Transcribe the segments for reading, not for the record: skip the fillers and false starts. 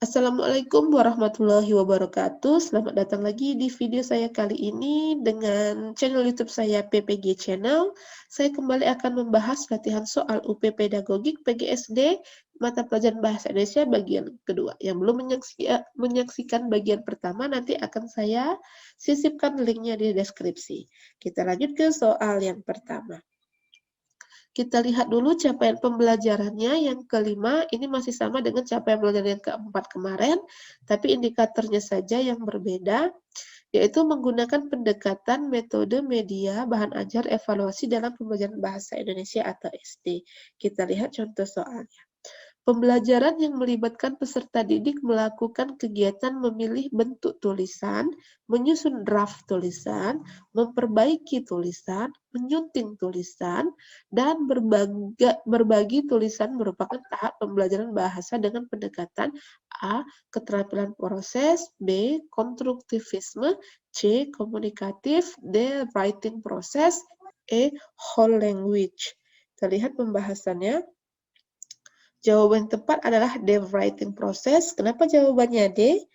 Assalamualaikum warahmatullahi wabarakatuh. Selamat datang lagi di video saya kali ini dengan channel YouTube saya PPG Channel. Saya kembali akan membahas latihan soal UP Pedagogik PGSD mata pelajaran Bahasa Indonesia bagian kedua. Yang belum menyaksikan bagian pertama nanti akan saya sisipkan linknya di deskripsi. Kita lanjut ke soal yang pertama. Kita lihat dulu capaian pembelajarannya yang kelima, ini masih sama dengan capaian pembelajaran yang keempat kemarin, tapi indikatornya saja yang berbeda, yaitu menggunakan pendekatan metode media, bahan ajar, evaluasi dalam pembelajaran bahasa Indonesia atau SD. Kita lihat contoh soalnya. Pembelajaran yang melibatkan peserta didik melakukan kegiatan memilih bentuk tulisan, menyusun draft tulisan, memperbaiki tulisan, menyunting tulisan, dan berbagi tulisan merupakan tahap pembelajaran bahasa dengan pendekatan A. Keterampilan proses, B. Konstruktivisme, C. Komunikatif, D. Writing proses, E. Whole language. Kita lihat pembahasannya. Jawaban tepat adalah D, writing process. Kenapa jawabannya D?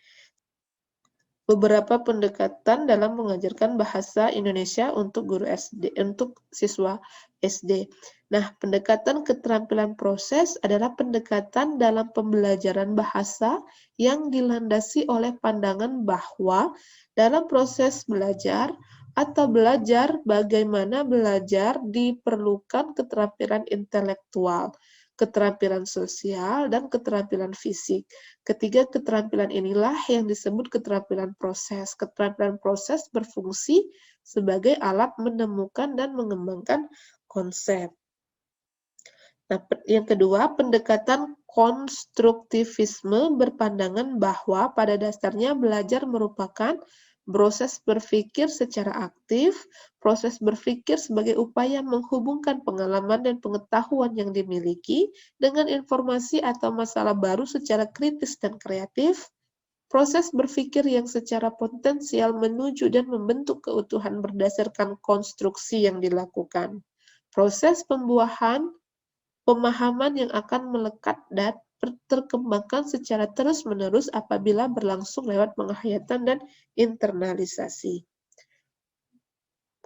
Beberapa pendekatan dalam mengajarkan bahasa Indonesia untuk guru SD, untuk siswa SD. Nah, pendekatan keterampilan proses adalah pendekatan dalam pembelajaran bahasa yang dilandasi oleh pandangan bahwa dalam proses belajar atau belajar bagaimana belajar diperlukan keterampilan intelektual, keterampilan sosial, dan keterampilan fisik. Ketiga keterampilan inilah yang disebut keterampilan proses. Keterampilan proses berfungsi sebagai alat menemukan dan mengembangkan konsep. Nah, yang kedua, pendekatan konstruktivisme berpandangan bahwa pada dasarnya belajar merupakan proses berpikir secara aktif, proses berpikir sebagai upaya menghubungkan pengalaman dan pengetahuan yang dimiliki dengan informasi atau masalah baru secara kritis dan kreatif, proses berpikir yang secara potensial menuju dan membentuk keutuhan berdasarkan konstruksi yang dilakukan, proses pembuahan, pemahaman yang akan melekat dan terkembangkan secara terus-menerus apabila berlangsung lewat penghayatan dan internalisasi.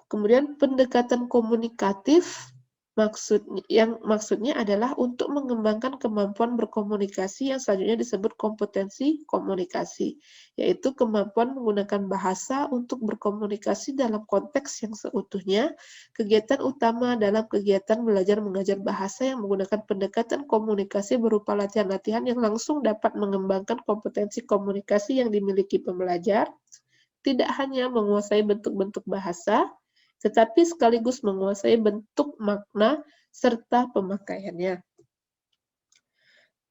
Kemudian pendekatan komunikatif maksudnya adalah untuk mengembangkan kemampuan berkomunikasi yang selanjutnya disebut kompetensi komunikasi, yaitu kemampuan menggunakan bahasa untuk berkomunikasi dalam konteks yang seutuhnya. Kegiatan utama dalam kegiatan belajar mengajar bahasa yang menggunakan pendekatan komunikasi berupa latihan-latihan yang langsung dapat mengembangkan kompetensi komunikasi yang dimiliki pembelajar, tidak hanya menguasai bentuk-bentuk bahasa, tetapi sekaligus menguasai bentuk makna serta pemakaiannya.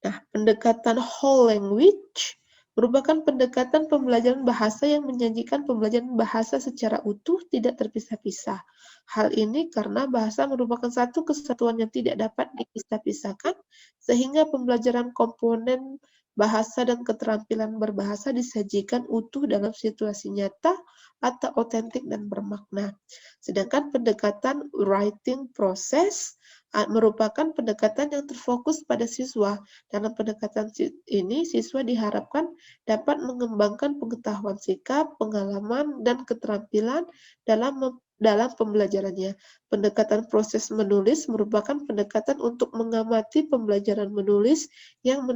Nah, pendekatan whole language merupakan pendekatan pembelajaran bahasa yang menyajikan pembelajaran bahasa secara utuh, tidak terpisah-pisah. Hal ini karena bahasa merupakan satu kesatuan yang tidak dapat dipisah-pisahkan, sehingga pembelajaran komponen bahasa dan keterampilan berbahasa disajikan utuh dalam situasi nyata atau otentik dan bermakna. Sedangkan pendekatan writing process merupakan pendekatan yang terfokus pada siswa. Dalam pendekatan ini, siswa diharapkan dapat mengembangkan pengetahuan sikap, pengalaman, dan keterampilan dalam pembelajarannya. Pendekatan proses menulis merupakan pendekatan untuk mengamati pembelajaran menulis yang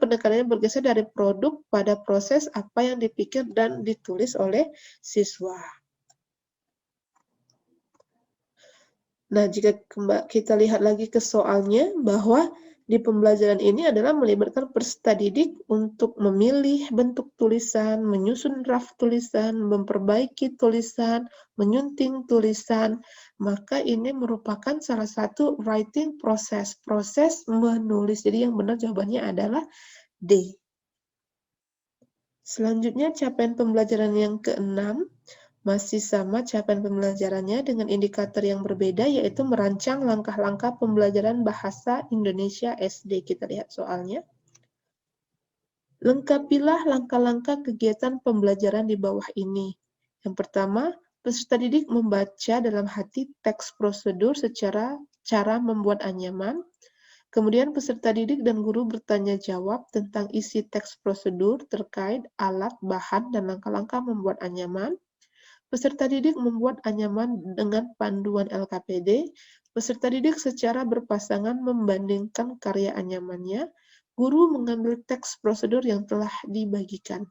penekanannya bergeser dari produk pada proses apa yang dipikir dan ditulis oleh siswa. Nah, jika kita lihat lagi ke soalnya, bahwa di pembelajaran ini adalah melibatkan peserta didik untuk memilih bentuk tulisan, menyusun draft tulisan, memperbaiki tulisan, menyunting tulisan, maka ini merupakan salah satu writing process, proses menulis. Jadi yang benar jawabannya adalah D. Selanjutnya capaian pembelajaran yang keenam, masih sama capaian pembelajarannya dengan indikator yang berbeda, yaitu merancang langkah-langkah pembelajaran bahasa Indonesia SD. Kita lihat soalnya. Lengkapilah langkah-langkah kegiatan pembelajaran di bawah ini. Yang pertama, peserta didik membaca dalam hati teks prosedur secara cara membuat anyaman. Kemudian peserta didik dan guru bertanya jawab tentang isi teks prosedur terkait alat, bahan, dan langkah-langkah membuat anyaman. Peserta didik membuat anyaman dengan panduan LKPD. Peserta didik secara berpasangan membandingkan karya anyamannya. Guru mengambil teks prosedur yang telah dibagikan.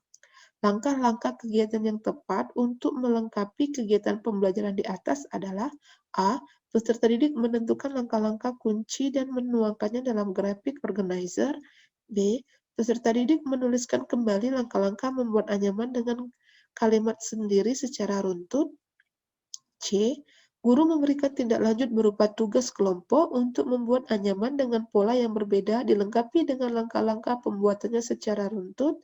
Langkah-langkah kegiatan yang tepat untuk melengkapi kegiatan pembelajaran di atas adalah A. Peserta didik menentukan langkah-langkah kunci dan menuangkannya dalam grafik organizer. B. Peserta didik menuliskan kembali langkah-langkah membuat anyaman dengan kalimat sendiri secara runtut. C. Guru memberikan tindak lanjut berupa tugas kelompok untuk membuat anyaman dengan pola yang berbeda dilengkapi dengan langkah-langkah pembuatannya secara runtut.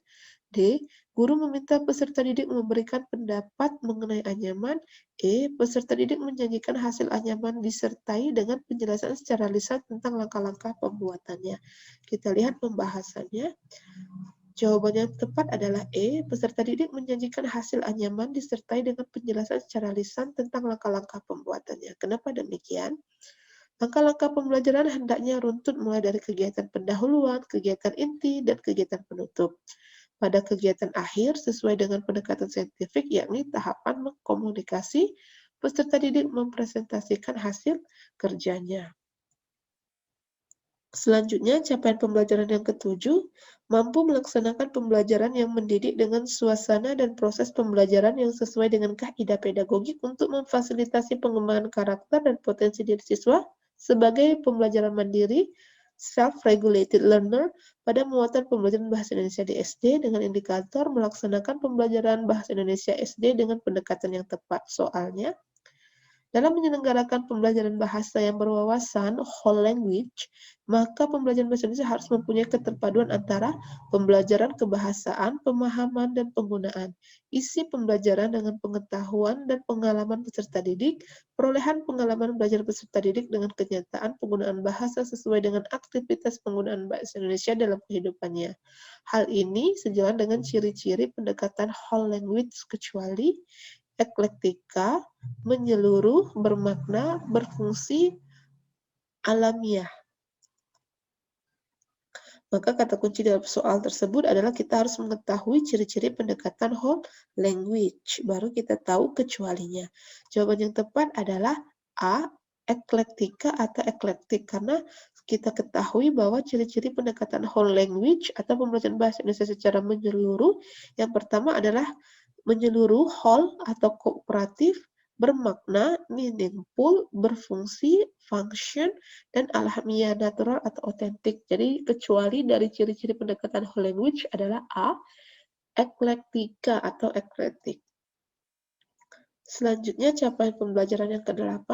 D. Guru meminta peserta didik memberikan pendapat mengenai anyaman. E. Peserta didik menjanjikan hasil anyaman disertai dengan penjelasan secara lisan tentang langkah-langkah pembuatannya. Kita lihat pembahasannya. Jawaban yang tepat adalah E. Peserta didik menjanjikan hasil anyaman disertai dengan penjelasan secara lisan tentang langkah-langkah pembuatannya. Kenapa demikian? Langkah-langkah pembelajaran hendaknya runtut mulai dari kegiatan pendahuluan, kegiatan inti, dan kegiatan penutup. Pada kegiatan akhir, sesuai dengan pendekatan saintifik, yakni tahapan mengkomunikasi, peserta didik mempresentasikan hasil kerjanya. Selanjutnya, capaian pembelajaran yang ketujuh, mampu melaksanakan pembelajaran yang mendidik dengan suasana dan proses pembelajaran yang sesuai dengan kaidah pedagogik untuk memfasilitasi pengembangan karakter dan potensi diri siswa sebagai pembelajaran mandiri, self-regulated learner pada muatan pembelajaran bahasa Indonesia di SD dengan indikator melaksanakan pembelajaran bahasa Indonesia SD dengan pendekatan yang tepat. Soalnya, dalam menyelenggarakan pembelajaran bahasa yang berwawasan whole language, maka pembelajaran bahasa Indonesia harus mempunyai keterpaduan antara pembelajaran kebahasaan, pemahaman, dan penggunaan, isi pembelajaran dengan pengetahuan dan pengalaman peserta didik, perolehan pengalaman belajar peserta didik dengan kenyataan penggunaan bahasa sesuai dengan aktivitas penggunaan bahasa Indonesia dalam kehidupannya. Hal ini sejalan dengan ciri-ciri pendekatan whole language kecuali eklektika, menyeluruh, bermakna, berfungsi, alamiah. Maka kata kunci dalam soal tersebut adalah kita harus mengetahui ciri-ciri pendekatan whole language. Baru kita tahu kecualinya. Jawaban yang tepat adalah A. Eklektika atau eklektik. Karena kita ketahui bahwa ciri-ciri pendekatan whole language atau pembelajaran bahasa Indonesia secara menyeluruh, yang pertama adalah menyeluruh, whole atau kooperatif, bermakna, meaningful, berfungsi, function, dan alamiah, natural atau otentik. Jadi kecuali dari ciri-ciri pendekatan whole language adalah A. Eklektika atau eklektik. Selanjutnya, capaian pembelajaran yang ke-8,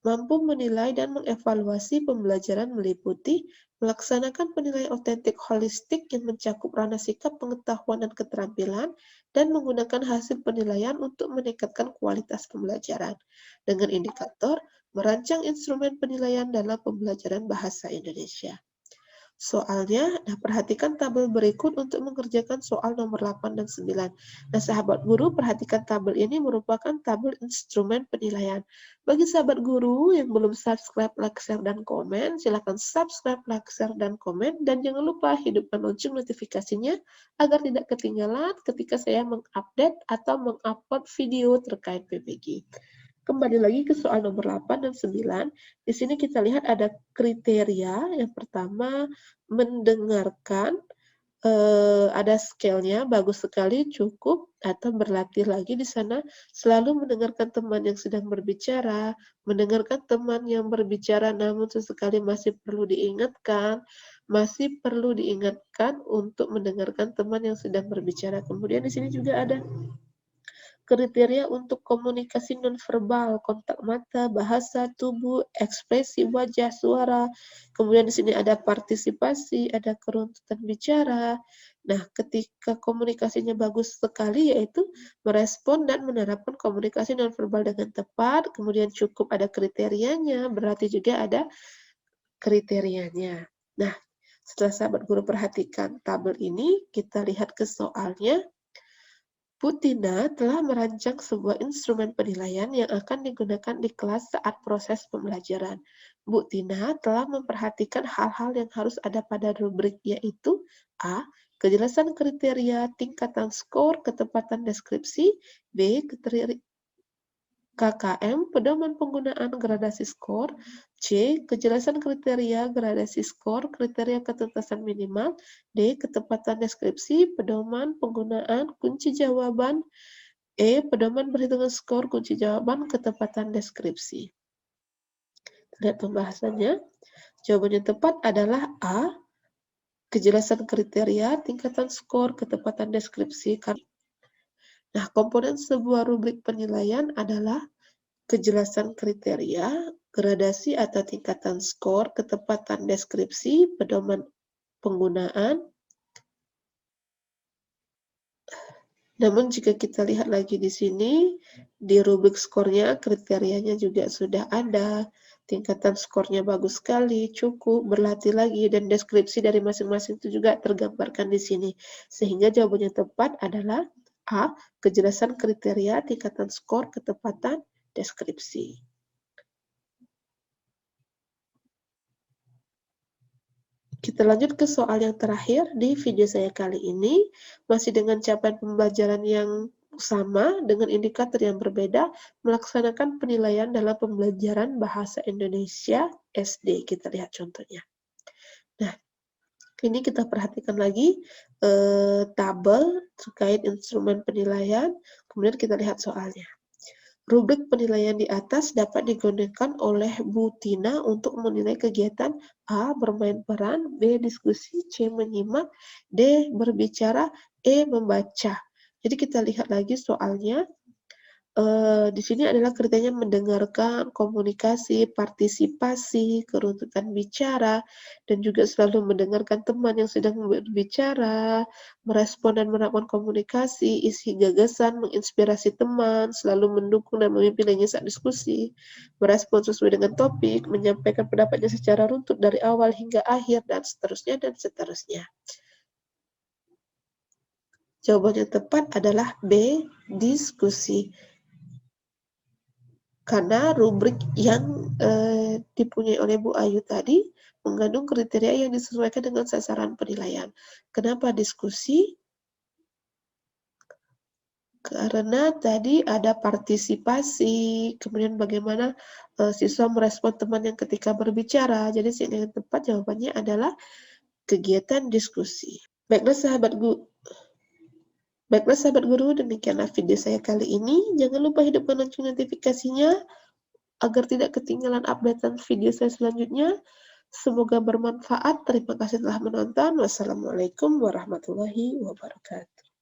mampu menilai dan mengevaluasi pembelajaran meliputi melaksanakan penilaian otentik holistik yang mencakup ranah sikap, pengetahuan, dan keterampilan, dan menggunakan hasil penilaian untuk meningkatkan kualitas pembelajaran. Dengan indikator, merancang instrumen penilaian dalam pembelajaran bahasa Indonesia. Soalnya, perhatikan tabel berikut untuk mengerjakan soal nomor 8 dan 9. Nah, sahabat guru, perhatikan tabel ini merupakan tabel instrumen penilaian. Bagi sahabat guru yang belum subscribe, like, share, dan komen, silakan subscribe, like, share, dan komen, dan jangan lupa hidupkan lonceng notifikasinya agar tidak ketinggalan ketika saya mengupdate atau mengupload video terkait PPG. Kembali lagi ke soal nomor 8 dan 9. Di sini kita lihat ada kriteria. Yang pertama, mendengarkan, ada scale-nya, bagus sekali, cukup, atau berlatih lagi di sana. Selalu mendengarkan teman yang sedang berbicara, mendengarkan teman yang berbicara namun sesekali masih perlu diingatkan untuk mendengarkan teman yang sedang berbicara. Kemudian di sini juga ada kriteria untuk komunikasi nonverbal, kontak mata, bahasa tubuh, ekspresi wajah, suara. Kemudian di sini ada partisipasi, ada keruntutan bicara. Nah, ketika komunikasinya bagus sekali, yaitu merespon dan menerapkan komunikasi nonverbal dengan tepat. Kemudian cukup ada kriterianya, berarti juga ada kriterianya. Nah, setelah sahabat guru perhatikan tabel ini, kita lihat ke soalnya. Putina telah merancang sebuah instrumen penilaian yang akan digunakan di kelas saat proses pembelajaran. Bu Tina telah memperhatikan hal-hal yang harus ada pada rubrik, yaitu A. Kejelasan kriteria tingkatan skor ketepatan deskripsi, B. KKM, pedoman penggunaan gradasi skor, C. Kejelasan kriteria gradasi skor, kriteria ketuntasan minimal, D. Ketepatan deskripsi, pedoman penggunaan kunci jawaban, E. Pedoman perhitungan skor kunci jawaban ketepatan deskripsi. Lihat pembahasannya. Jawaban yang tepat adalah A. Kejelasan kriteria tingkatan skor ketepatan deskripsi. Nah, komponen sebuah rubrik penilaian adalah kejelasan kriteria, gradasi atau tingkatan skor, ketepatan deskripsi, pedoman penggunaan. Namun jika kita lihat lagi di sini, di rubrik skornya kriterianya juga sudah ada, tingkatan skornya bagus sekali, cukup, berlatih lagi, dan deskripsi dari masing-masing itu juga tergambarkan di sini. Sehingga jawabannya tepat adalah A. Kejelasan kriteria, tingkatan skor, ketepatan deskripsi. Kita lanjut ke soal yang terakhir di video saya kali ini, masih dengan capaian pembelajaran yang sama dengan indikator yang berbeda, melaksanakan penilaian dalam pembelajaran bahasa Indonesia SD. Kita lihat contohnya. Nah, ini kita perhatikan lagi tabel terkait instrumen penilaian, kemudian kita lihat soalnya. Rubrik penilaian di atas dapat digunakan oleh Bu Tina untuk menilai kegiatan A. Bermain peran, B. Diskusi, C. Menyimak, D. Berbicara, E. Membaca. Jadi kita lihat lagi soalnya. Di sini adalah kriterianya mendengarkan, komunikasi, partisipasi, keruntutan bicara, dan juga selalu mendengarkan teman yang sedang berbicara, merespon dan melakukan komunikasi, isi gagasan, menginspirasi teman, selalu mendukung dan memimpin lainnya saat diskusi, merespon sesuai dengan topik, menyampaikan pendapatnya secara runtut dari awal hingga akhir, dan seterusnya, dan seterusnya. Jawaban yang tepat adalah B. Diskusi. Karena rubrik yang dipunyai oleh Bu Ayu tadi mengandung kriteria yang disesuaikan dengan sasaran penilaian. Kenapa diskusi? Karena tadi ada partisipasi, kemudian bagaimana siswa merespon teman yang ketika berbicara. Jadi yang tepat jawabannya adalah kegiatan diskusi. Baiklah sahabat guru, demikianlah video saya kali ini. Jangan lupa hidupkan lonceng notifikasinya agar tidak ketinggalan updatean video saya selanjutnya. Semoga bermanfaat. Terima kasih telah menonton. Wassalamualaikum warahmatullahi wabarakatuh.